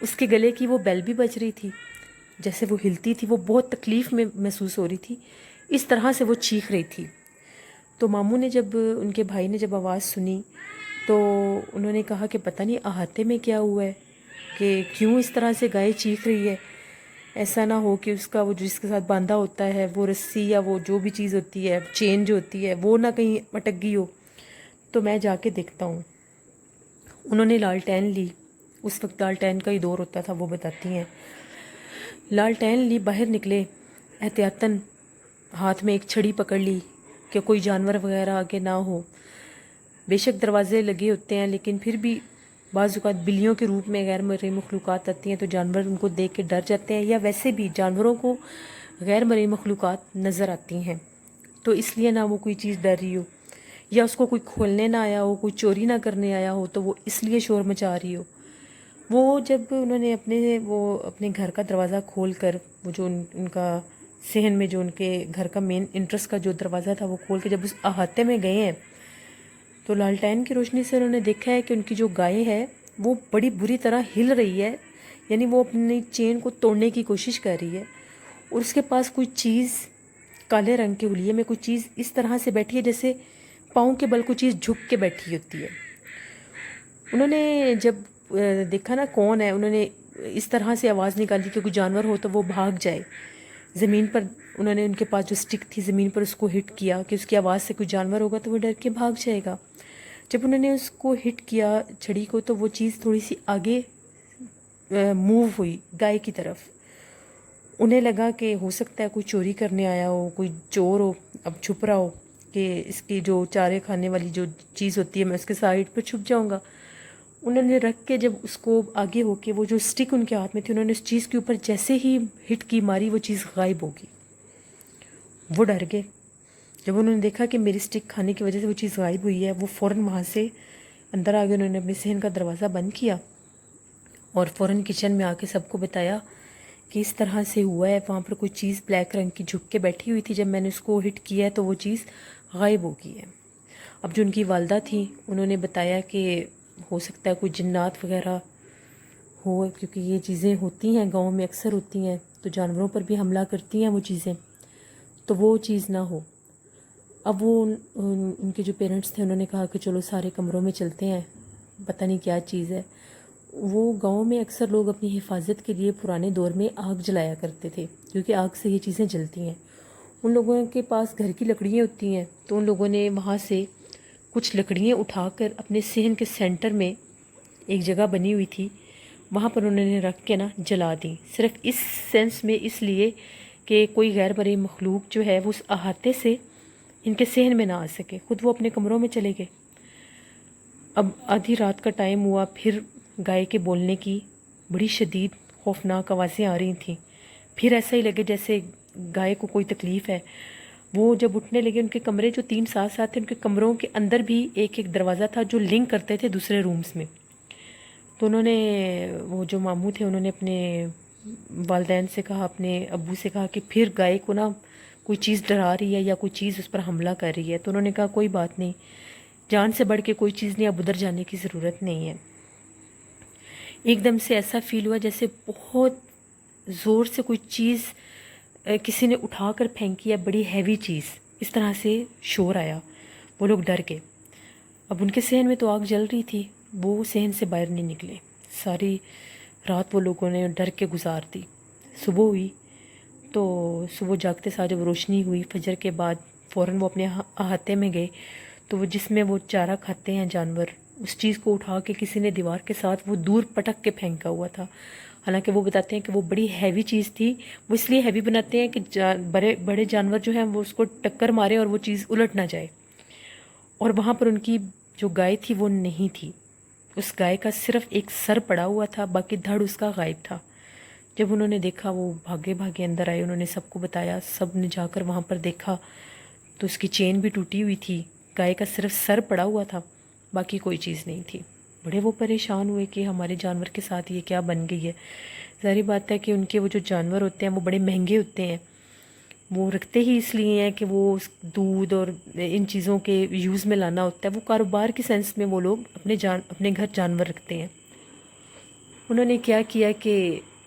اس کے گلے کی وہ بیل بھی بج رہی تھی، جیسے وہ ہلتی تھی، وہ بہت تکلیف میں محسوس ہو رہی تھی، اس طرح سے وہ چیخ رہی تھی۔ تو ماموں نے جب ان کے بھائی نے جب آواز سنی تو انہوں نے کہا کہ پتہ نہیں احاطے میں کیا ہوا ہے کہ کیوں اس طرح سے گائے چیخ رہی ہے، ایسا نہ ہو کہ اس کا وہ جس کے ساتھ باندھا ہوتا ہے وہ رسی یا وہ جو بھی چیز ہوتی ہے چین جو ہوتی ہے وہ نہ کہیں اٹک گئی ہو، تو میں جا کے دیکھتا ہوں۔ انہوں نے لالٹین لی، اس وقت لالٹین کا ہی دور ہوتا تھا، وہ بتاتی ہیں، لالٹین لی، باہر نکلے، احتیاطاً ہاتھ میں ایک چھڑی پکڑ لی کہ کوئی جانور وغیرہ آگے نہ ہو۔ بے شک دروازے لگے ہوتے ہیں لیکن پھر بھی بعض اوقات بلیوں کے روپ میں غیر مرئی مخلوقات آتی ہیں تو جانور ان کو دیکھ کے ڈر جاتے ہیں، یا ویسے بھی جانوروں کو غیر مرئی مخلوقات نظر آتی ہیں، تو اس لیے نہ وہ کوئی چیز ڈر رہی ہو، یا اس کو کوئی کھولنے نہ آیا ہو، کوئی چوری نہ کرنے آیا ہو تو وہ اس لیے شور مچا رہی ہو۔ وہ جب انہوں نے اپنے گھر کا دروازہ کھول کر، وہ جو ان کا صحن میں جو ان کے گھر کا مین انٹرس کا جو دروازہ تھا وہ کھول کے جب اس احاطے میں گئے ہیں تو لالٹین کی روشنی سے انہوں نے دیکھا ہے کہ ان کی جو گائے ہے وہ بڑی بری طرح ہل رہی ہے، یعنی وہ اپنی چین کو توڑنے کی کوشش کر رہی ہے، اور اس کے پاس کوئی چیز کالے رنگ کے حلیے میں کوئی چیز اس طرح سے بیٹھی ہے جیسے پاؤں کے بل کوئی چیز جھک کے بیٹھی ہوتی ہے۔ انہوں نے جب دیکھا نا کون ہے، انہوں نے اس طرح سے آواز نکالی کہ کوئی جانور ہو تو وہ بھاگ جائے زمین پر۔ انہوں نے ان کے پاس جو سٹک تھی زمین پر اس کو ہٹ کیا کہ اس کی آواز سے کوئی جانور ہوگا تو وہ ڈر کے بھاگ جائے گا۔ جب انہوں نے اس کو ہٹ کیا چھڑی کو تو وہ چیز تھوڑی سی آگے موو ہوئی گائے کی طرف۔ انہیں لگا کہ ہو سکتا ہے کوئی چوری کرنے آیا ہو، کوئی چور ہو اب چھپ رہا ہو کہ اس کی جو چارے کھانے والی جو چیز ہوتی ہے میں اس کے سائڈ پہ چھپ جاؤں گا۔ انہوں نے رکھ کے جب اس کو آگے ہو کے وہ جو سٹک ان کے ہاتھ میں تھی انہوں نے اس چیز کے اوپر جیسے ہی ہٹ کی ماری وہ چیز غائب ہوگی۔ وہ ڈر گئے جب انہوں نے دیکھا کہ میری سٹک کھانے کی وجہ سے وہ چیز غائب ہوئی ہے۔ وہ فوراً وہاں سے اندر آ گئے، انہوں نے اپنے صحن کا دروازہ بند کیا اور فوراً کچن میں آ کے سب کو بتایا کہ اس طرح سے ہوا ہے، وہاں پر کوئی چیز بلیک رنگ کی جھک کے بیٹھی ہوئی تھی، جب میں نے اس کو ہٹ کیا ہے تو وہ چیز غائب ہو گئی ہے۔ اب جو ان کی والدہ تھیں انہوں نے بتایا کہ ہو سکتا ہے کوئی جنات وغیرہ ہو، کیونکہ یہ چیزیں ہوتی ہیں گاؤں میں اکثر ہوتی ہیں، تو جانوروں پر بھی حملہ کرتی ہیں وہ چیزیں، تو وہ چیز نہ ہو۔ اب وہ ان کے جو پیرنٹس تھے انہوں نے کہا کہ چلو سارے کمروں میں چلتے ہیں، پتہ نہیں کیا چیز ہے۔ وہ گاؤں میں اکثر لوگ اپنی حفاظت کے لیے پرانے دور میں آگ جلایا کرتے تھے، کیونکہ آگ سے یہ چیزیں جلتی ہیں۔ ان لوگوں کے پاس گھر کی لکڑیاں ہوتی ہیں تو ان لوگوں نے وہاں سے کچھ لکڑیاں اٹھا کر اپنے صحن کے سینٹر میں ایک جگہ بنی ہوئی تھی وہاں پر انہوں نے رکھ کے نا جلا دیں، صرف اس سینس میں، اس لیے کہ کوئی غیر مرئی مخلوق جو ہے وہ اس احاطے سے ان کے صحن میں نہ آ سکے۔ خود وہ اپنے کمروں میں چلے گئے۔ اب آدھی رات کا ٹائم ہوا، پھر گائے کے بولنے کی بڑی شدید خوفناک آوازیں آ رہی تھیں، پھر ایسا ہی لگے جیسے گائے کو کوئی تکلیف ہے۔ وہ جب اٹھنے لگے، ان کے کمرے جو 3 ساتھ تھے ان کے کمروں کے اندر بھی ایک ایک دروازہ تھا جو لنک کرتے تھے دوسرے رومز میں۔ تو انہوں نے، وہ جو ماموں تھے انہوں نے اپنے والدین سے کہا، اپنے ابو سے کہا کہ پھر گائے کو نا کوئی چیز ڈرا رہی ہے یا کوئی چیز اس پر حملہ کر رہی ہے، تو انہوں نے کہا کوئی بات نہیں، جان سے بڑھ کے کوئی چیز نہیں، اب ادھر جانے کی ضرورت نہیں ہے۔ ایک دم سے ایسا فیل ہوا جیسے بہت زور سے کوئی چیز کسی نے اٹھا کر پھینکی ہے، بڑی ہیوی چیز، اس طرح سے شور آیا۔ وہ لوگ ڈر گئے۔ اب ان کے صحن میں تو آگ جل رہی تھی، وہ صحن سے باہر نہیں نکلے۔ ساری رات وہ لوگوں نے ڈر کے گزار دی۔ صبح ہوئی تو صبح جاگتے ساتھ جب روشنی ہوئی فجر کے بعد فوراً وہ اپنے احاطے میں گئے تو وہ جس میں وہ چارہ کھاتے ہیں جانور، اس چیز کو اٹھا کے کسی نے دیوار کے ساتھ وہ دور پٹک کے پھینکا ہوا تھا۔ حالانکہ وہ بتاتے ہیں کہ وہ بڑی ہیوی چیز تھی، وہ اس لیے ہیوی بناتے ہیں کہ بڑے جانور جو ہیں وہ اس کو ٹکر مارے اور وہ چیز الٹ نہ جائے۔ اور وہاں پر ان کی جو گائے تھی وہ نہیں تھی، اس گائے کا صرف ایک سر پڑا ہوا تھا، باقی دھڑ اس کا غائب تھا۔ جب انہوں نے دیکھا وہ بھاگے بھاگے اندر آئے، انہوں نے سب کو بتایا، سب نے جا کر وہاں پر دیکھا تو اس کی چین بھی ٹوٹی ہوئی تھی، گائے کا صرف سر پڑا ہوا تھا، باقی کوئی چیز نہیں تھی۔ بڑے وہ پریشان ہوئے کہ ہمارے جانور کے ساتھ یہ کیا بن گئی ہے۔ ظاہری بات ہے کہ ان کے وہ جو جانور ہوتے ہیں وہ بڑے مہنگے ہوتے ہیں، وہ رکھتے ہی اس لیے ہیں کہ وہ دودھ اور ان چیزوں کے یوز میں لانا ہوتا ہے، وہ کاروبار کی سینس میں وہ لوگ اپنے گھر جانور رکھتے ہیں۔ انہوں نے کیا کیا کہ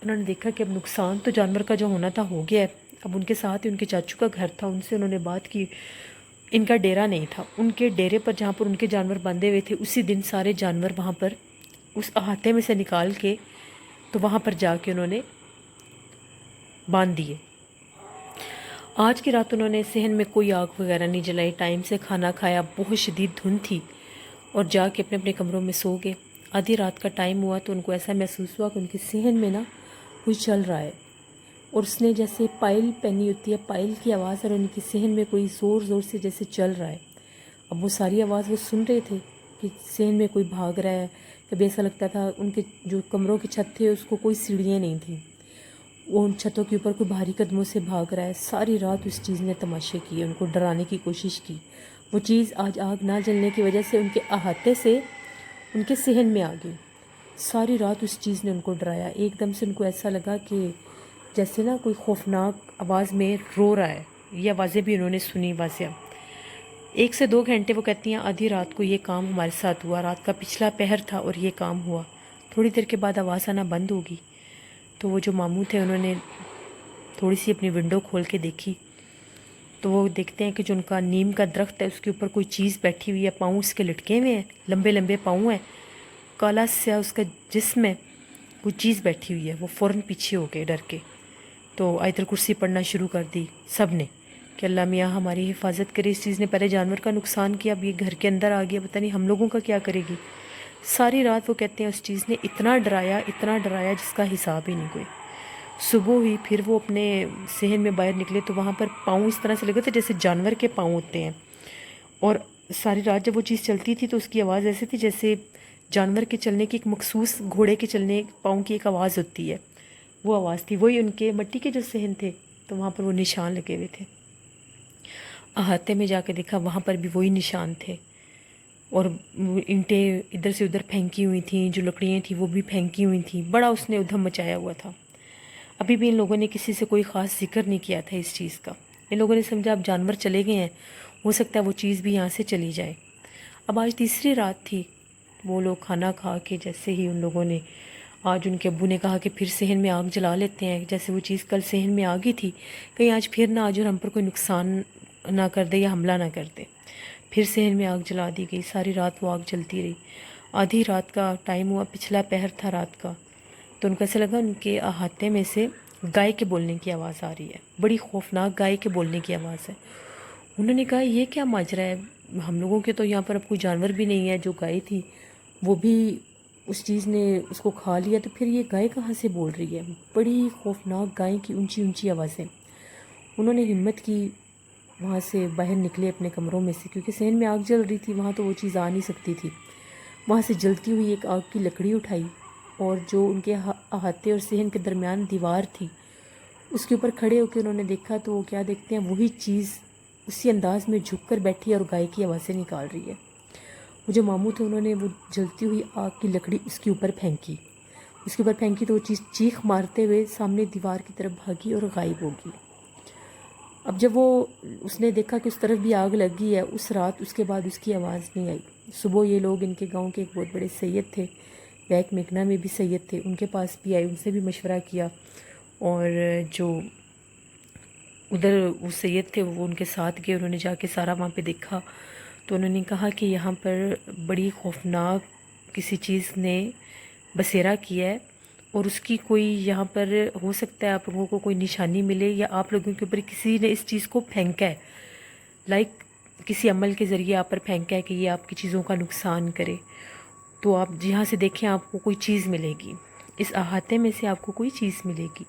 انہوں نے دیکھا کہ اب نقصان تو جانور کا جو ہونا تھا ہو گیا ہے، اب ان کے ساتھ ہی ان کے چاچو کا گھر تھا، ان سے انہوں نے بات کی۔ ان کا ڈیرا نہیں تھا، ان کے ڈیرے پر جہاں پر ان کے جانور باندھے ہوئے تھے اسی دن سارے جانور وہاں پر اس احاطے میں سے نکال کے تو وہاں پر جا کے انہوں نے باندھ دیے۔ آج کی رات انہوں نے صحن میں کوئی آگ وغیرہ نہیں جلائی، ٹائم سے کھانا کھایا، بہت شدید دھند تھی، اور جا کے اپنے اپنے کمروں میں سو گئے۔ آدھی رات کا ٹائم ہوا تو ان کو ایسا محسوس ہوا کہ ان کے صحن میں نا کوئی چل رہا ہے، اور اس نے جیسے پائل پہنی ہوتی ہے، پائل کی آواز، اور ان کی صحن میں کوئی زور زور سے جیسے چل رہا ہے۔ اب وہ ساری آواز وہ سن رہے تھے کہ صحن میں کوئی بھاگ رہا ہے، کبھی ایسا لگتا تھا ان کے جو کمروں کی چھت تھے اس کو کوئی سیڑھیاں نہیں تھیں، وہ ان چھتوں کے اوپر کوئی بھاری قدموں سے بھاگ رہا ہے۔ ساری رات اس چیز نے تماشے کیے، ان کو ڈرانے کی کوشش کی۔ وہ چیز آج آگ نہ جلنے کی وجہ سے ان کے احاطے سے ان کے صحن میں آ گئی۔ ساری رات اس چیز نے ان کو ڈرایا۔ ایک دم سے ان کو ایسا لگا کہ جیسے نا کوئی خوفناک آواز میں رو رہا ہے۔ یہ آوازیں بھی انہوں نے سنی واضح۔ 1 سے 2 گھنٹے وہ کہتی ہیں آدھی رات کو یہ کام ہمارے ساتھ ہوا، رات کا پچھلا پہر تھا اور یہ کام ہوا۔ تھوڑی دیر کے بعد آواز آنا بند ہوگی تو وہ جو ماموں تھے انہوں نے تھوڑی سی اپنی ونڈو کھول کے دیکھی تو وہ دیکھتے ہیں کہ جو ان کا نیم کا درخت ہے اس کے اوپر کوئی چیز بیٹھی ہوئی ہے، پاؤں اس کے لٹکے ہوئے ہیں، لمبے لمبے پاؤں ہیں، کالا سیاہ اس کا جسم ہے، کوئی چیز بیٹھی ہوئی ہے۔ وہ فوراً پیچھے ہو گئے ڈر کے، تو آیت الکرسی پڑھنا شروع کر دی سب نے کہ اللہ میاں ہماری حفاظت کرے، اس چیز نے پہلے جانور کا نقصان کیا، اب یہ گھر کے اندر آ گیا، پتہ نہیں ہم لوگوں کا کیا کرے گی۔ ساری رات وہ کہتے ہیں اس چیز نے اتنا ڈرایا جس کا حساب ہی نہیں کوئی۔ صبح ہوئی، پھر وہ اپنے صحن میں باہر نکلے تو وہاں پر پاؤں اس طرح سے لگے تھے جیسے جانور کے پاؤں ہوتے ہیں، اور ساری رات جب وہ چیز چلتی تھی تو اس کی آواز ایسی تھی جیسے جانور کے چلنے کی ایک مخصوص، گھوڑے کے چلنے پاؤں کی ایک آواز ہوتی ہے، وہ آواز تھی۔ وہی ان کے مٹی کے جو صحن تھے تو وہاں پر وہ نشان لگے ہوئے تھے۔ احاطے میں جا کے دیکھا وہاں پر بھی وہی نشان تھے، اور اینٹیں ادھر سے ادھر پھینکی ہوئی تھیں، جو لکڑیاں تھیں وہ بھی پھینکی ہوئی تھیں۔ بڑا اس نے ادھم مچایا ہوا تھا۔ ابھی بھی ان لوگوں نے کسی سے کوئی خاص ذکر نہیں کیا تھا اس چیز کا۔ ان لوگوں نے سمجھا اب جانور چلے گئے ہیں، ہو سکتا ہے وہ چیز بھی یہاں سے چلی جائے۔ اب آج تیسری رات تھی، وہ لوگ کھانا کھا کے جیسے ہی ان لوگوں نے، آج ان کے ابو نے کہا کہ پھر صحن میں آگ جلا لیتے ہیں، جیسے وہ چیز کل صحن میں آگی تھی، کہیں آج پھر نہ آج اور ہم پر کوئی نقصان نہ کر دے یا حملہ نہ کر دے۔ پھر صحن میں آگ جلا دی گئی، ساری رات وہ آگ جلتی رہی۔ آدھی رات کا ٹائم ہوا، پچھلا پہر تھا رات کا، تو ان کو ایسا لگا ان کے احاطے میں سے گائے کے بولنے کی آواز آ رہی ہے، بڑی خوفناک گائے کے بولنے کی آواز ہے۔ انہوں نے کہا یہ کیا ماجرا ہے، ہم لوگوں کے تو یہاں پر اب کوئی جانور بھی نہیں ہے، جو گائے تھی وہ بھی اس چیز نے اس کو کھا لیا، تو پھر یہ گائے کہاں سے بول رہی ہے؟ بڑی خوفناک گائے کی اونچی اونچی آوازیں۔ انہوں نے ہمت کی، وہاں سے باہر نکلے اپنے کمروں میں سے، کیونکہ صحن میں آگ جل رہی تھی، وہاں تو وہ چیز آ نہیں سکتی تھی۔ وہاں سے جلتی ہوئی ایک آگ کی لکڑی اٹھائی، اور جو ان کے احاطے اور صحن کے درمیان دیوار تھی اس کے اوپر کھڑے ہو کے انہوں نے دیکھا تو وہ کیا دیکھتے ہیں، وہی چیز اسی انداز میں جھک کر بیٹھی اور گائے کی آوازیں نکال رہی ہے۔ وہ جو ماموں تھے انہوں نے وہ جلتی ہوئی آگ کی لکڑی اس کے اوپر پھینکی، تو وہ چیز چیخ مارتے ہوئے سامنے دیوار کی طرف بھاگی اور غائب ہو گئی۔ اب جب اس نے دیکھا کہ اس طرف بھی آگ لگ گئی ہے، اس رات اس کے بعد اس کی آواز نہیں آئی۔ صبح یہ لوگ ان کے گاؤں کے ایک بہت بڑے سید تھے، بیک میکنا میں بھی سید تھے، ان کے پاس بھی آئے، ان سے بھی مشورہ کیا، اور جو ادھر وہ سید تھے وہ ان کے ساتھ گئے، انہوں نے جا کے سارا وہاں پہ دیکھا، تو انہوں نے کہا کہ یہاں پر بڑی خوفناک کسی چیز نے بسیرا کیا ہے، اور اس کی کوئی یہاں پر ہو سکتا ہے آپ لوگوں کو کوئی نشانی ملے، یا آپ لوگوں کے اوپر کسی نے اس چیز کو پھینکا ہے، لائک کسی عمل کے ذریعے آپ پر پھینکا ہے کہ یہ آپ کی چیزوں کا نقصان کرے، تو آپ جہاں سے دیکھیں آپ کو کوئی چیز ملے گی، اس احاطے میں سے آپ کو کوئی چیز ملے گی۔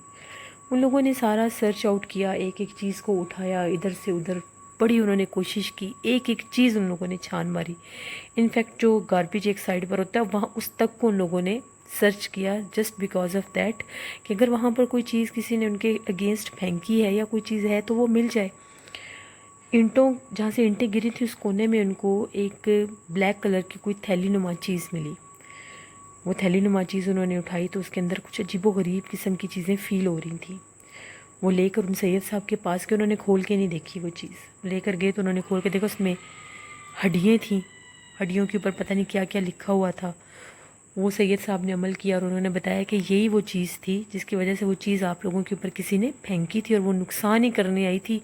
ان لوگوں نے سارا سرچ آؤٹ کیا، ایک ایک چیز کو اٹھایا، ادھر سے ادھر بڑی انہوں نے کوشش کی، ایک ایک چیز ان لوگوں نے چھان ماری، انفیکٹ جو گاربیج ایک سائڈ پر ہوتا ہے وہاں اس تک کو ان لوگوں نے سرچ کیا، جسٹ بیکاز آف دیٹ کہ اگر وہاں پر کوئی چیز کسی نے ان کے اگینسٹ پھینکی ہے یا کوئی چیز ہے تو وہ مل جائے۔ اینٹوں جہاں سے اینٹیں گری تھی اس کونے میں ان کو ایک بلیک کلر کی کوئی تھیلی نما چیز ملی، وہ تھیلی نما چیز انہوں نے اٹھائی تو اس کے اندر کچھ عجیب و غریب قسم کی چیزیں فیل ہو رہی تھیں۔ وہ لے کر ان سید صاحب کے پاس گئے، انہوں نے کھول کے نہیں دیکھی، وہ چیز لے کر گئے تو انہوں نے کھول کے دیکھا، اس میں ہڈیاں تھیں، ہڈیوں کے اوپر پتہ نہیں کیا کیا لکھا ہوا تھا۔ وہ سید صاحب نے عمل کیا اور انہوں نے بتایا کہ یہی وہ چیز تھی جس کی وجہ سے وہ چیز آپ لوگوں کے اوپر کسی نے پھینکی تھی اور وہ نقصان ہی کرنے آئی تھی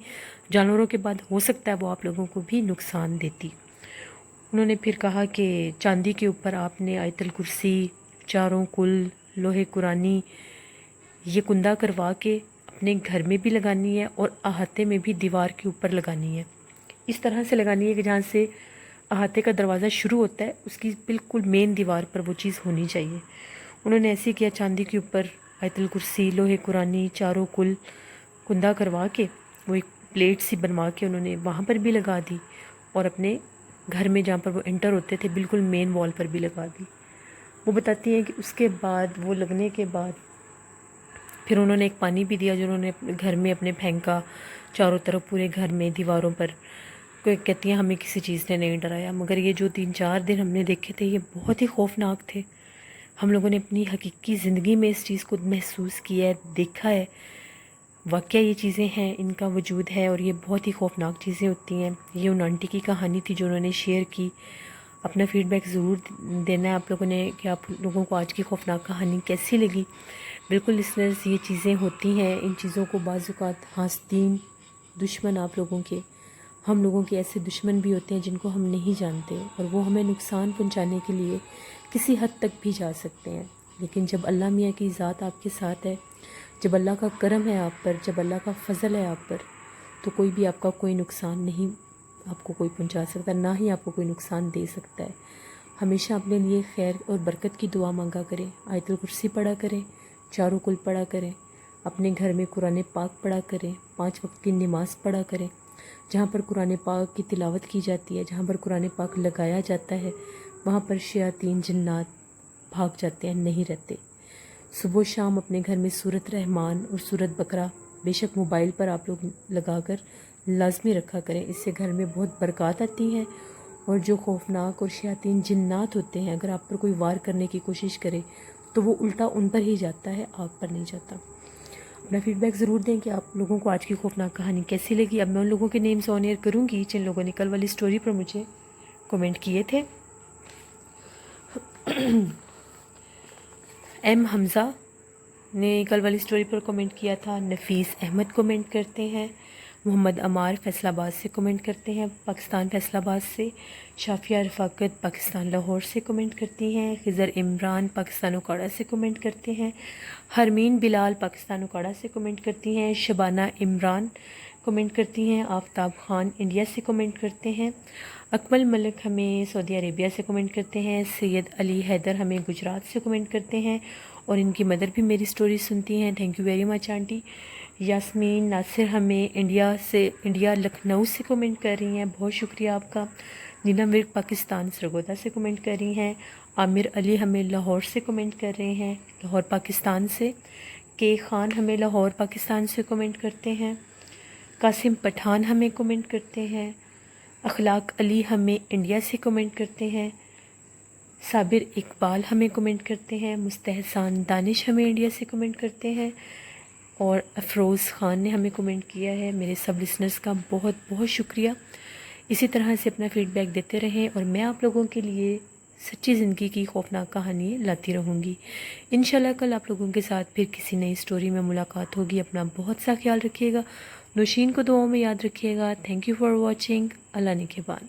جانوروں کے بعد، ہو سکتا ہے وہ آپ لوگوں کو بھی نقصان دیتی۔ انہوں نے پھر کہا کہ چاندی کے اوپر آپ نے آیت الکرسی، چاروں کل، لوہے قرآنی یہ کندہ کروا کے اپنے گھر میں بھی لگانی ہے اور احاطے میں بھی دیوار کے اوپر لگانی ہے۔ اس طرح سے لگانی ہے کہ جہاں سے احاطے کا دروازہ شروع ہوتا ہے اس کی بالکل مین دیوار پر وہ چیز ہونی چاہیے۔ انہوں نے ایسے کیا، چاندی کے اوپر آیت الکرسی، لوہے قرآنی، چاروں کل کندہ کروا کے وہ ایک پلیٹ سی بنوا کے انہوں نے وہاں پر بھی لگا دی اور اپنے گھر میں جہاں پر وہ انٹر ہوتے تھے بالکل مین وال پر بھی لگا دی۔ وہ بتاتی ہیں کہ اس کے بعد وہ لگنے کے بعد پھر انہوں نے ایک پانی بھی دیا جو انہوں نے اپنے گھر میں اپنے پھینکا چاروں طرف پورے گھر میں دیواروں پر۔ کوئی کہتی ہیں ہمیں کسی چیز نے نہیں ڈرایا، مگر یہ جو 3-4 دن ہم نے دیکھے تھے یہ بہت ہی خوفناک تھے۔ ہم لوگوں نے اپنی حقیقی زندگی میں اس چیز کو محسوس کیا ہے، دیکھا ہے، واقعہ یہ چیزیں ہیں، ان کا وجود ہے اور یہ بہت ہی خوفناک چیزیں ہوتی ہیں۔ یہ ان آنٹی کی کہانی تھی جو انہوں نے شیئر کی۔ اپنا فیڈ بیک ضرور دینا ہے آپ لوگوں نے کہ آپ لوگوں کو آج کی خوفناک کہانی کیسی لگی۔ بالکل لسنرز، یہ چیزیں ہوتی ہیں، ان چیزوں کو بعض اوقات حاسدین، دشمن آپ لوگوں کے، ہم لوگوں کے ایسے دشمن بھی ہوتے ہیں جن کو ہم نہیں جانتے اور وہ ہمیں نقصان پہنچانے کے لیے کسی حد تک بھی جا سکتے ہیں، لیکن جب اللہ میاں کی ذات آپ کے ساتھ ہے، جب اللہ کا کرم ہے آپ پر، جب اللہ کا فضل ہے آپ پر، تو کوئی بھی آپ کا کوئی نقصان نہیں آپ کو کوئی پہنچا سکتا، نہ ہی آپ کو کوئی نقصان دے سکتا ہے۔ ہمیشہ اپنے لیے خیر اور برکت کی دعا مانگا کریں، آیت الکرسی پڑھا کریں، چاروں کل پڑھا کریں، اپنے گھر میں قرآن پاک پڑھا کریں، 5 وقت کی نماز پڑھا کریں۔ جہاں پر قرآن پاک کی تلاوت کی جاتی ہے، جہاں پر قرآن پاک لگایا جاتا ہے، وہاں پر شیاطین جنات بھاگ جاتے ہیں، نہیں رہتے۔ صبح و شام اپنے گھر میں سورۃ رحمان اور سورۃ بقرہ بے شک موبائل پر آپ لوگ لگا کر لازمی رکھا کریں، اس سے گھر میں بہت برکات آتی ہیں اور جو خوفناک اور شیاطین جنات ہوتے ہیں اگر آپ پر کوئی وار کرنے کی کوشش کرے تو وہ الٹا ان پر ہی جاتا ہے، آپ پر نہیں جاتا۔ اپنا فیڈ بیک ضرور دیں کہ آپ لوگوں کو آج کی خوفناک کہانی کیسی لگی۔ اب میں ان لوگوں کے نیمز آن ایئر کروں گی جن لوگوں نے کل والی سٹوری پر مجھے کومنٹ کیے تھے۔ ایم حمزہ نے کل والی سٹوری پر کومنٹ کیا تھا، نفیس احمد کومنٹ کرتے ہیں، محمد عمار فیصل آباد سے کومنٹ کرتے ہیں، پاکستان فیصل آباد سے، شافیہ رفاقت پاکستان لاہور سے کومنٹ کرتی ہیں، خضر عمران پاکستان اکاڑا سے کومنٹ کرتے ہیں، حرمین بلال پاکستان اکاڑا سے کومنٹ کرتی ہیں، شبانہ عمران کومنٹ کرتی ہیں، آفتاب خان انڈیا سے کومنٹ کرتے ہیں، اکمل ملک ہمیں سعودی عربیہ سے کومنٹ کرتے ہیں، سید علی حیدر ہمیں گجرات سے کومنٹ کرتے ہیں اور ان کی مدر بھی میری سٹوری سنتی ہیں، thank you very much aunty. Yasmin Nasir ہمیں انڈیا لکھنؤ سے کومنٹ کر رہی ہیں، بہت شکریہ آپ کا۔ نیلم ورک پاکستان سرگودا سے کومنٹ کر رہی ہیں، عامر علی ہمیں لاہور سے کومنٹ کر رہے ہیں، لاہور پاکستان سے، کے خان ہمیں لاہور پاکستان سے کومنٹ کرتے ہیں، قاسم پٹھان ہمیں کومنٹ کرتے ہیں، اخلاق علی ہمیں انڈیا سے کومنٹ کرتے ہیں، صابر اقبال ہمیں کومنٹ کرتے ہیں، مستحسان دانش ہمیں انڈیا سے کومنٹ کرتے ہیں اور افروز خان نے ہمیں کومنٹ کیا ہے۔ میرے سب لسنرز کا بہت بہت شکریہ، اسی طرح سے اپنا فیڈ بیک دیتے رہیں اور میں آپ لوگوں کے لیے سچی زندگی کی خوفناک کہانی لاتی رہوں گی۔ انشاءاللہ کل آپ لوگوں کے ساتھ پھر کسی نئی سٹوری میں ملاقات ہوگی۔ اپنا بہت سا خیال رکھیے گا، نوشین کو دعاؤں میں یاد رکھیے گا۔ Thank you for watching. اللہ نگہبان۔